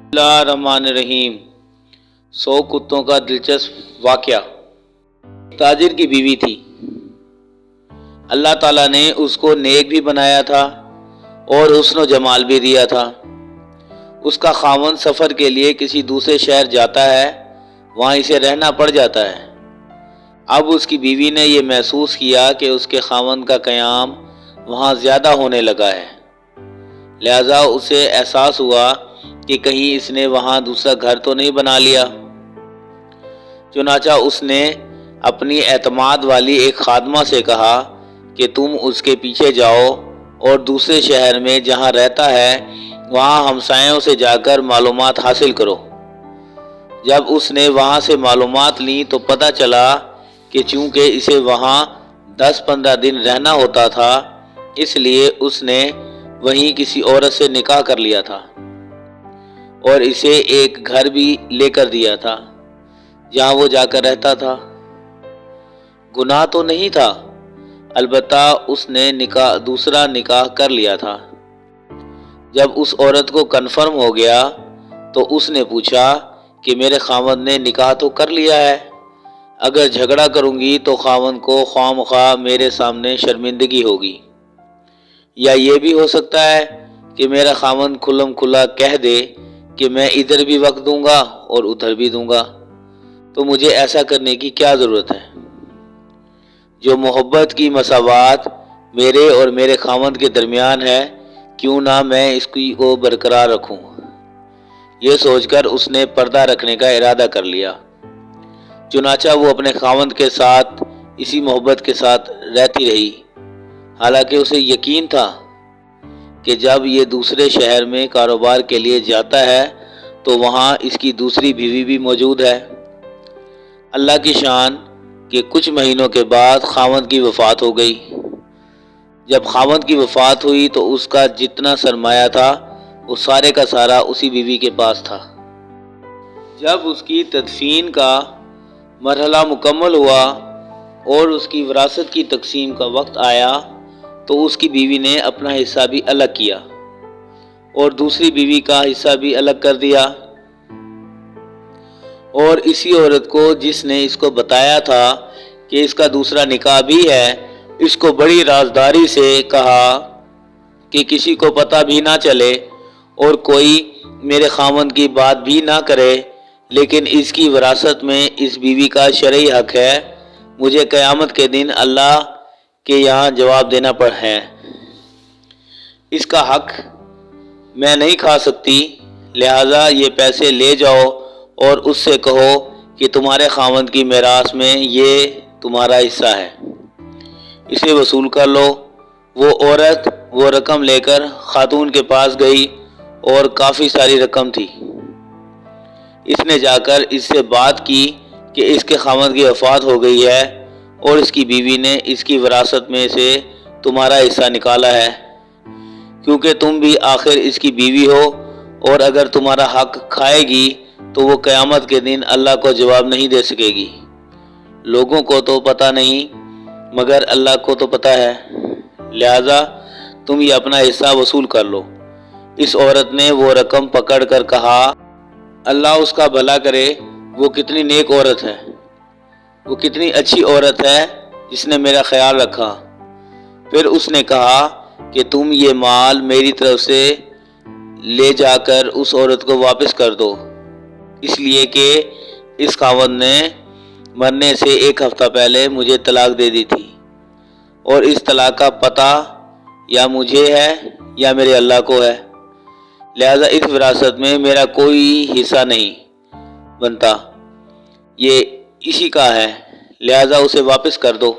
بسم اللہ الرحمن الرحیم۔ 100 کتوں کا دلچسپ واقعہ۔ تاجر کی بیوی تھی۔ اللہ تعالیٰ نے اس کو نیک بھی بنایا تھا اور حسن و جمال بھی دیا تھا۔ اس کا خاوند سفر کے لیے کسی دوسرے شہر جاتا ہے، وہاں اسے رہنا پڑ جاتا ہے۔ اب اس کی بیوی نے یہ محسوس کیا کہ اس کے خاوند کا قیام وہاں زیادہ ہونے لگا ہے، لہذا اسے احساس ہوا کہ کہیں اس نے وہاں دوسرا گھر تو نہیں بنا لیا۔ چنانچہ اس نے اپنی اعتماد والی ایک خادمہ سے کہا کہ تم اس کے پیچھے جاؤ اور دوسرے شہر میں جہاں رہتا ہے وہاں ہمسایوں سے جا کر معلومات حاصل کرو۔ جب اس نے وہاں سے معلومات لیں تو پتہ چلا کہ چونکہ اسے وہاں 10-15 دن رہنا ہوتا تھا، اس لیے اس نے وہیں کسی عورت سے نکاح کر لیا تھا اور اسے ایک گھر بھی لے کر دیا تھا جہاں وہ جا کر رہتا تھا۔ گناہ تو نہیں تھا، البتہ اس نے دوسرا نکاح کر لیا تھا۔ جب اس عورت کو کنفرم ہو گیا تو اس نے پوچھا کہ میرے خاوند نے نکاح تو کر لیا ہے، اگر جھگڑا کروں گی تو خاوند کو خواہ مخواہ میرے سامنے شرمندگی ہوگی، یا یہ بھی ہو سکتا ہے کہ میرا خاوند کھلم کھلا کہہ دے کہ میں ادھر بھی وقت دوں گا اور ادھر بھی دوں گا، تو مجھے ایسا کرنے کی کیا ضرورت ہے؟ جو محبت کی مساوات میرے اور میرے خاوند کے درمیان ہے، کیوں نہ میں اس کو برقرار رکھوں؟ یہ سوچ کر اس نے پردہ رکھنے کا ارادہ کر لیا۔ چنانچہ وہ اپنے خاوند کے ساتھ اسی محبت کے ساتھ رہتی رہی، حالانکہ اسے یقین تھا کہ جب یہ دوسرے شہر میں کاروبار کے لیے جاتا ہے تو وہاں اس کی دوسری بیوی بھی موجود ہے۔ اللہ کی شان کہ کچھ مہینوں کے بعد خاوند کی وفات ہو گئی۔ جب خاوند کی وفات ہوئی تو اس کا جتنا سرمایہ تھا وہ سارے کا سارا اسی بیوی کے پاس تھا۔ جب اس کی تدفین کا مرحلہ مکمل ہوا اور اس کی وراثت کی تقسیم کا وقت آیا تو اس کی بیوی نے اپنا حصہ بھی الگ کیا اور دوسری بیوی کا حصہ بھی الگ کر دیا، اور اسی عورت کو جس نے اس کو بتایا تھا کہ اس کا دوسرا نکاح بھی ہے، اس کو بڑی رازداری سے کہا کہ کسی کو پتہ بھی نہ چلے اور کوئی میرے خاوند کی بات بھی نہ کرے، لیکن اس کی وراثت میں اس بیوی کا شرعی حق ہے، مجھے قیامت کے دن اللہ کے یہاں جواب دینا ہے۔ اس کا حق میں نہیں کھا سکتی، لہذا یہ پیسے لے جاؤ اور اس سے کہو کہ تمہارے خاوند کی میراث میں یہ تمہارا حصہ ہے، اسے وصول کر لو۔ وہ عورت وہ رقم لے کر خاتون کے پاس گئی اور کافی ساری رقم تھی۔ اس نے جا کر اس سے بات کی کہ اس کے خاوند کی وفات ہو گئی ہے اور اس کی بیوی نے اس کی وراثت میں سے تمہارا حصہ نکالا ہے، کیونکہ تم بھی آخر اس کی بیوی ہو، اور اگر تمہارا حق کھائے گی تو وہ قیامت کے دن اللہ کو جواب نہیں دے سکے گی۔ لوگوں کو تو پتہ نہیں مگر اللہ کو تو پتہ ہے، لہذا تم یہ اپنا حصہ وصول کر لو۔ اس عورت نے وہ رقم پکڑ کر کہا، اللہ اس کا بھلا کرے، وہ کتنی نیک عورت ہے، وہ کتنی اچھی عورت ہے جس نے میرا خیال رکھا۔ پھر اس نے کہا کہ تم یہ مال میری طرف سے لے جا کر اس عورت کو واپس کر دو، اس لیے کہ اس خاوند نے مرنے سے 1 ہفتہ پہلے مجھے طلاق دے دی تھی، اور اس طلاق کا پتہ یا مجھے ہے یا میرے اللہ کو ہے، لہذا اس وراثت میں میرا کوئی حصہ نہیں بنتا، یہ اسی کا ہے، لہذا اسے واپس کر دو۔